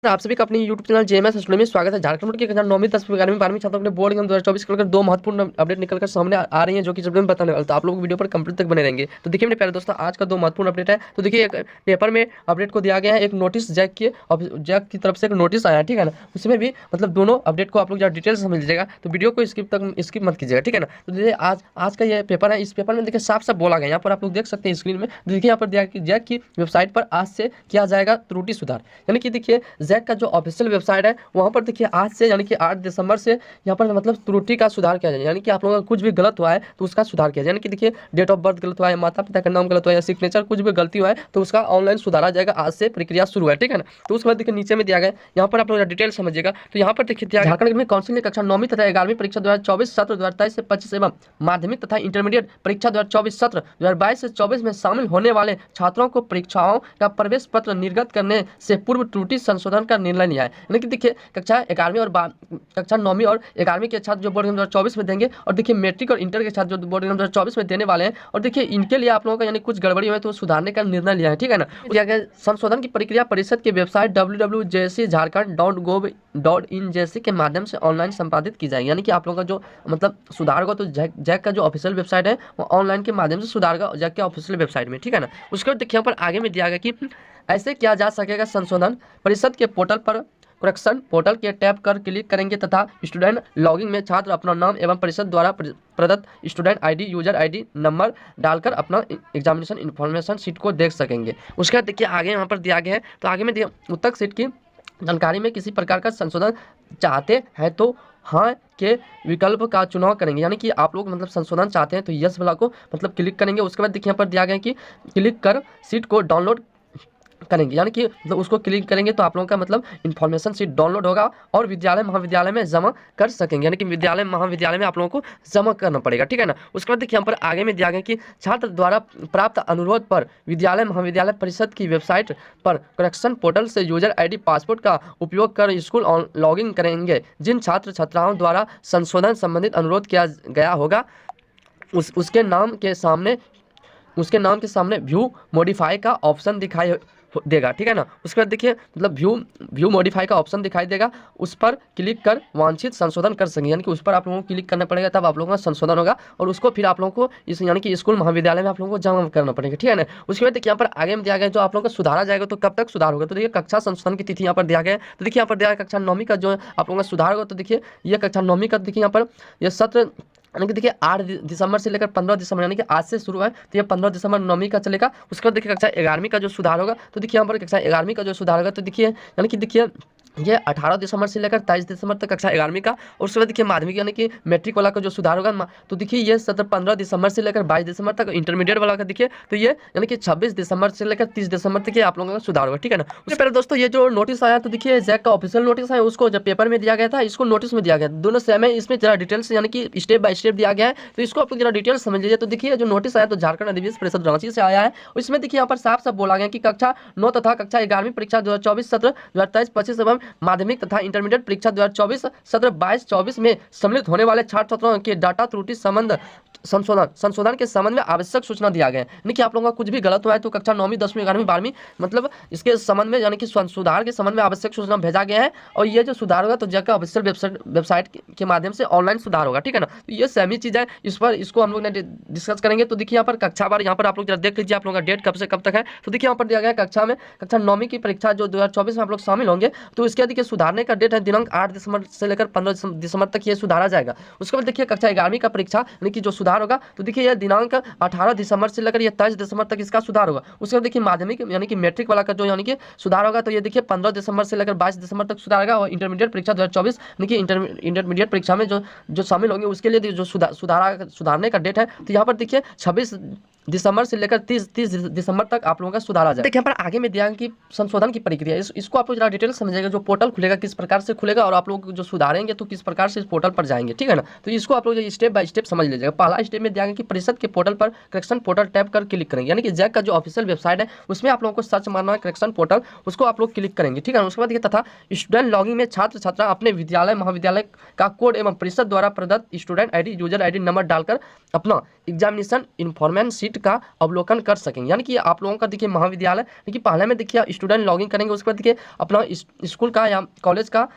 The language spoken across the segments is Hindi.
आप सभी का अपने YouTube चैनल जेएमएस स्टूडियो में स्वागत है। झारखंड बोर्ड के कक्षा 9वीं 10वीं 11वीं 12वीं छात्रों के लिए बोर्ड एग्जाम 2024 को लेकर दो महत्वपूर्ण अपडेट निकलकर सामने आ रही हैं, जो कि जब मैं बताने वाला, तो आप लोग वीडियो पर कंप्लीट तक बने रहेंगे। तो देखिए मेरे प्यारे दोस्तों, आज का दो महत्वपूर्ण अपडेट है। तो देखिए एक पेपर में अपडेट को दिया गया है, एक नोटिस जैक की तरफ से एक नोटिस आया है, ठीक है ना। उसमें भी मतलब दोनों अपडेट को आप लोग जरा डिटेल से समझ लीजिएगा, तो वीडियो को स्किप मत कीजिएगा, ठीक है ना। तो देखिए आज का ये पेपर है। इस पेपर में देखिए साफ साफ बोला गया, यहाँ पर आप लोग देख सकते हैं स्क्रीन में। देखिए यहाँ पर दिया कि जैक की वेबसाइट पर आज से किया जाएगा त्रुटि सुधार, यानी कि देखिए जैक का जो ऑफिशियल वेबसाइट है वहाँ पर देखिए आज से यानी कि 8 दिसंबर से यहाँ पर मतलब त्रुटि का सुधार किया जाए, यानी कि आप लोगों का कुछ भी गलत हुआ है तो उसका सुधार किया जाए। यानी कि देखिए डेट ऑफ बर्थ गलत हुआ है, माता पिता का नाम गलत हुआ है, या सिग्नेचर कुछ भी गलती हुआ है तो उसका ऑनलाइन सुधारा जाएगा। आज से प्रक्रिया शुरू है, ठीक है ना। तो उसके बाद देखिए नीचे में दिया गया, यहाँ पर आप लोग डिटेल समझिएगा। तो यहाँ पर देखिए झारखंड में काउंसिल ने कक्षा 9वीं तथा 11वीं परीक्षा 2024 सत्र 2023 से 25 एवं माध्यमिक तथा इंटरमीडिएट परीक्षा 2024 सत्र 2022 से 24 में शामिल होने वाले छात्रों को परीक्षाओं का प्रवेश पत्र निर्गत करने से पूर्व त्रुटि संशोधन का निर्णय लिया है। यानी कि देखिए कक्षा 11वीं और कक्षा 9वीं और 11वीं के छात्र जो बोर्ड एग्जाम 2024 में देंगे, और देखिए मैट्रिक और इंटर के छात्र जो बोर्ड एग्जाम 2024 में देने वाले हैं, और देखिए इनके लिए आप लोगों का यानी कुछ गड़बड़ी हुई तो सुधारने का निर्णय लिया है, ठीक है ना। दिया गया संशोधन की प्रक्रिया परिषद की वेबसाइट www.jc.jharkhand.in के माध्यम से ऑनलाइन संपादित की जाएगी। यानी कि आप लोगों का जो मतलब सुधार होगा तो जैक का जो ऑफिशियल वेबसाइट है वो ऑनलाइन के माध्यम से सुधार होगा जैक के ऑफिशियल वेबसाइट में, ठीक है ना। उसके बाद देखिए यहाँ पर आगे में दिया गया कि ऐसे किया जा सकेगा संशोधन परिषद के पोर्टल पर करेक्शन पोर्टल के टैब कर क्लिक करेंगे तथा स्टूडेंट लॉगिन में छात्र अपना नाम एवं परिषद द्वारा प्रदत्त student ID user ID number डालकर अपना एग्जामिनेशन इन्फॉर्मेशन शीट को देख सकेंगे। उसके बाद देखिए आगे यहाँ पर दिया गया है, तो आगे में उत्तर शीट की जानकारी में किसी प्रकार का संशोधन चाहते हैं तो हाँ के विकल्प का चुनाव करेंगे। यानी कि आप लोग मतलब संशोधन चाहते हैं तो यस वाला को मतलब क्लिक करेंगे। उसके बाद देखिए यहाँ पर दिया गया है कि क्लिक कर सीट को डाउनलोड करेंगे, यानी कि मतलब उसको क्लिक करेंगे तो आप लोगों का मतलब इन्फॉर्मेशन सीट डाउनलोड होगा और विद्यालय महाविद्यालय में जमा कर सकेंगे। यानी कि विद्यालय महाविद्यालय में आप लोगों को जमा करना पड़ेगा, ठीक है ना। उसके बाद देखिए यहाँ पर आगे में दिया गया कि छात्र द्वारा प्राप्त अनुरोध पर विद्यालय महाविद्यालय परिषद की वेबसाइट पर करेक्शन पोर्टल से यूजर आईडी पासपोर्ट का उपयोग कर स्कूल लॉगिन करेंगे। जिन छात्र छात्राओं द्वारा संशोधन संबंधित अनुरोध किया गया होगा उसके नाम के सामने व्यू मॉडिफाई का ऑप्शन दिखाई देगा, ठीक है ना। उसके बाद देखिए मतलब व्यू मॉडिफाई का ऑप्शन दिखाई देगा, उस पर क्लिक कर वांछित संशोधन कर सकेंगे। यानी कि उस पर आप लोगों को क्लिक करना पड़ेगा, तब आप लोगों का संशोधन होगा और उसको फिर आप लोगों को इस यानी कि स्कूल महाविद्यालय में आप लोगों को जमा करना पड़ेगा, ठीक है ना। उसके बाद देखिए यहाँ पर आगे में दिया गया जो आप लोगों को सुधारा जाएगा तो कब तक सुधार होगा, तो देखिए कक्षा संशोधन की तिथि यहाँ पर दिया गया है। तो देखिए यहाँ पर दिया गया कक्षा 9वीं का जो आप लोगों का सुधार होगा, तो देखिए ये कक्षा 9वीं का देखिए यहाँ पर यह सत्र यानी कि देखिए 8 दिसंबर से लेकर 15 दिसंबर यानी कि आज से शुरू है, तो ये 15 दिसंबर 9वीं का चलेगा। उसके बाद देखिए कक्षा 11वीं का जो सुधार होगा, तो देखिए यहाँ पर कक्षा 11वीं का जो सुधार होगा, तो देखिए यानी कि देखिए ये 18 दिसंबर से लेकर 23 दिसंबर तक कक्षा 11वीं का। और उसके बाद देखिए माध्यमिक यानी कि मैट्रिक वाला का जो सुधार होगा, तो देखिए ये सत्र 15 दिसंबर से लेकर 22 दिसंबर तक। इंटरमीडिएट वाला का देखिए तो ये यानी कि 26 दिसंबर से लेकर 30 दिसंबर तक ये आप लोगों का सुधार होगा, ठीक है ना। उससे पहले दोस्तों ये जो नोटिस आया, तो देखिए जैक का ऑफिशियल नोटिस है, उसको जब पेपर में दिया गया था इसको नोटिस में दिया गया, दोनों सेम है। इसमें जरा डिटेल्स यानी कि स्टेप बाय स्टेप दिया गया है, तो इसको आप लोग जरा डिटेल्स समझ लीजिए। तो देखिए जो नोटिस आया तो झारखंड अधिविद्यालय परिषद रांची से आया है। इसमें देखिए यहाँ पर साफ साफ बोला गया कि कक्षा 9 तथा कक्षा 11वीं परीक्षा 2024 सत्र 2023-25 एवं माध्यमिक तथा इंटरमीडिएट परीक्षा 2024 सत्र 22-24 में सम्मिलित होने वाले छात्र छात्राओं के डाटा त्रुटि संशोधन के संबंध में आवश्यक सूचना दिया गया है। यानी कि आप लोगों का कुछ भी गलत हुआ है तो कक्षा 9वीं 10वीं 11वीं 12वीं मतलब इसके संबंध में यानी कि सुधार के संबंध में आवश्यक सूचना भेजा गया है। और ये जो सुधार होगा तो जैक का ऑफिशियल वेबसाइट के माध्यम से ऑनलाइन सुधार होगा, ठीक है ना। तो ये सेमी चीज़ है, इस पर इसको हम लोग ने डिस्कस करेंगे। तो देखिए यहाँ पर कक्षा बार यहाँ पर आप लोग जरा देख लीजिए आप लोगों का डेट कब से कब तक है। तो देखिए यहाँ पर दिया गया कक्षा 9वीं की परीक्षा जो 2024 में आप लोग शामिल होंगे, तो इसके देखिए सुधारने का डेट है दिनांक 8 दिसंबर से लेकर 15 दिसंबर तक ये सुधारा जाएगा। उसके बाद देखिए कक्षा 11वीं का परीक्षा यानी कि जो सुधार होगा, तो देखिए यह दिनांक 18 दिसंबर से लेकर 23 दिसंबर तक इसका सुधार होगा। उसके बाद देखिए माध्यमिक यानी कि मैट्रिक वाला का जो यानी कि सुधार होगा, तो ये देखिए 15 दिसंबर से लेकर 22 दिसंबर तक सुधार होगा। और इंटरमीडिएट परीक्षा 2024 यानी कि इंटरमीडिएट परीक्षा में जो शामिल होंगे उसके लिए जो सुधारने का डेट है, तो यहाँ पर देखिए 26 दिसंबर से लेकर 30 दिसंबर तक आप लोगों का सुधार आ जाएगा। देखिए यहाँ पर आगे में दिया कि संशोधन की प्रक्रिया, इसको आप लोग जरा डिटेल समझिएगा। जो पोर्टल खुलेगा किस प्रकार से खुलेगा और आप लोग जो सुधारेंगे तो किस प्रकार से इस पोर्टल पर जाएंगे, ठीक है ना। तो इसको आप लोग स्टेप बाय स्टेप समझ लीजिएगा। पहला स्टेप में दिया गया कि परिषद के पोर्टल पर करेक्शन पोर्टल टैब कर क्लिक करेंगे, यानी कि जैक का जो ऑफिशियल वेबसाइट है उसमें आप लोगों को सर्च मारना है करेक्शन पोर्टल, उसको आप लोग क्लिक करेंगे, ठीक है ना। उसके बाद देखिए तथा स्टूडेंट लॉगिंग में छात्र छात्रा अपने विद्यालय महाविद्यालय का कोड एवं परिषद द्वारा प्रदत्त student ID user ID number डालकर अपना एग्जामिनेशन इन्फॉर्मेशन शीट सीट का अवलोकन कर सकेंगे। यानी कि आप लोगों का देखिए महाविद्यालय देखिए पहले में देखिए स्टूडेंट लॉगिन करेंगे, उसके बाद देखिए अपना स्कूल का या कॉलेज का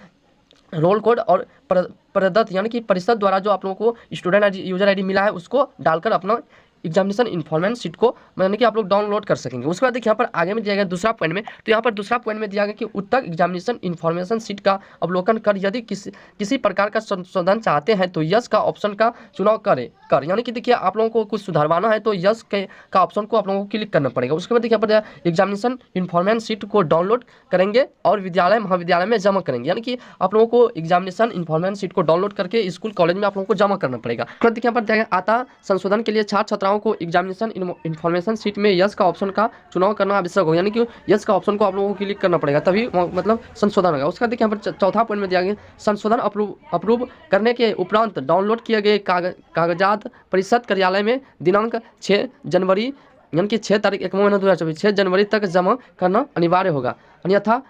रोल कोड और प्रदत्त यानी कि परिषद द्वारा जो आप लोगों को स्टूडेंट आई यूजर आईडी मिला है उसको डालकर अपना एग्जामिनेशन इन्फॉर्मेशन शीट को यानी कि आप लोग डाउनलोड कर सकेंगे। उसके बाद देखिए यहाँ पर आगे में दिया गया दूसरा पॉइंट में, तो यहाँ पर दूसरा पॉइंट में दिया गया कि उत्तर एग्जामिनेशन इन्फॉर्मेशन शीट का अवलोकन कर यदि किसी प्रकार का संशोधन चाहते हैं तो यस का ऑप्शन का चुनाव करें यानी कि देखिए आप लोगों को कुछ सुधारवाना है तो यस का ऑप्शन को आप लोगों को क्लिक करना पड़ेगा। उसके बाद देखिए यहाँ पर एग्जामिनेशन इन्फॉर्मेशन शीट को डाउनलोड करेंगे और विद्यालय महाविद्यालय में जमा करेंगे। यानी कि आप लोगों को एग्जामिनेशन इन्फॉर्मेशन शीट को डाउनलोड करके स्कूल कॉलेज में आप लोगों को जमा करना पड़ेगा। देखिए यहाँ पर आता संशोधन के लिए छात्र छात्राओं को एग्जामिनेशन इन्फॉर्मेशन शीट में यस का ऑप्शन का चुनाव करना आवश्यक होगा। यानी कि यस का ऑप्शन को आप लोगों को क्लिक करना पड़ेगा तभी मतलब संशोधन होगा। उसका देखिए यहाँ पर चौथा पॉइंट में दिया गया संशोधन अप्रूव करने के उपरांत डाउनलोड किए गए कागजात परिषद कार्यालय में दिनांक 6 जनवरी यानी कि 6 तारीख 1 महीना 2024 6 जनवरी तक जमा करना अनिवार्य होगा, अन्यथा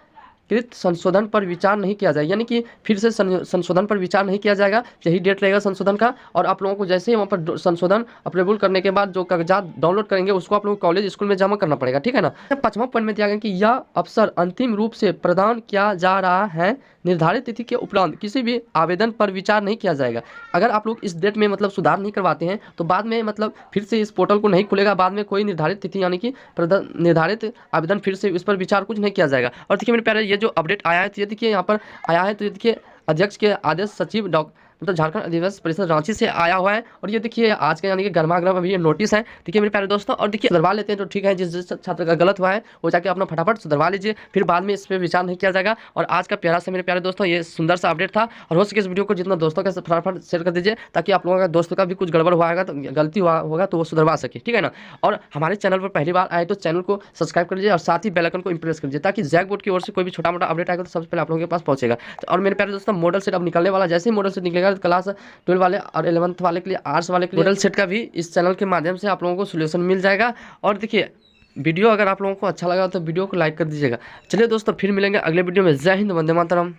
कृत संशोधन पर विचार नहीं किया जाएगा। यानी कि फिर से संशोधन पर विचार नहीं किया जाएगा, यही डेट रहेगा संशोधन का। और आप लोगों को जैसे ही वहाँ पर संशोधन अप्रूवल करने के बाद जो कागजात डाउनलोड करेंगे उसको आप लोगों को कॉलेज स्कूल में जमा करना पड़ेगा, ठीक है ना। पांचवा पॉइंट में दिया गया कि यह अवसर अंतिम रूप से प्रदान किया जा रहा है, निर्धारित तिथि के उपरांत किसी भी आवेदन पर विचार नहीं किया जाएगा। अगर आप लोग इस डेट में मतलब सुधार नहीं करवाते हैं तो बाद में मतलब फिर से इस पोर्टल को नहीं खुलेगा, बाद में कोई निर्धारित तिथि यानी कि निर्धारित आवेदन फिर से इस पर विचार कुछ नहीं किया जाएगा। और देखिए मेरे प्यारे ये जो अपडेट आया है तो ये देखिए यहाँ पर आया है, तो ये देखिए अध्यक्ष के आदेश सचिव मतलब झारखंड अधिवेशन परिषद रांची से आया हुआ है। और ये देखिए आज का यानी कि गर्मागर्म अभी ये नोटिस है, देखिए मेरे प्यारे दोस्तों। और देखिए सुधरवा लेते हैं तो ठीक है, जिस छात्र का गलत हुआ है वो जाके अपना फटाफट सुधरवा लीजिए, फिर बाद में इस पर विचार नहीं किया जाएगा। और आज का प्यारा सा मेरे प्यारे दोस्तों ये सुंदर सा अपडेट था। और हो सके इस वीडियो को जितना दोस्तों के साथ फटाफट शेयर कर दीजिए ताकि आप लोगों का दोस्तों का भी कुछ गड़बड़ हुआ होगा तो गलती हुआ होगा तो वो सुधरवा सके, ठीक है ना। और हमारे चैनल पर पहली बार आए तो चैनल को सब्सक्राइब कर लीजिए और साथ ही बेल आइकन को इंप्रेस कर लीजिए ताकि जैक बोर्ड की ओर से कोई भी छोटा मोटा अपडेट आएगा तो सबसे पहले आप लोगों के पास पहुंचेगा। और मेरे प्यारे दोस्तों मॉडल सेट अब निकलने वाला, जैसे ही मॉडल सेट निकलेगा क्लास 12 वाले और 11th वाले के लिए, आर्ट्स वाले के लिए मॉडल सेट का भी इस चैनल के माध्यम से आप लोगों को सोल्यूशन मिल जाएगा। और देखिए वीडियो अगर आप लोगों को अच्छा लगा तो वीडियो को लाइक कर दीजिएगा। चलिए दोस्तों फिर मिलेंगे अगले वीडियो में। जय हिंद, वंदे मातरम।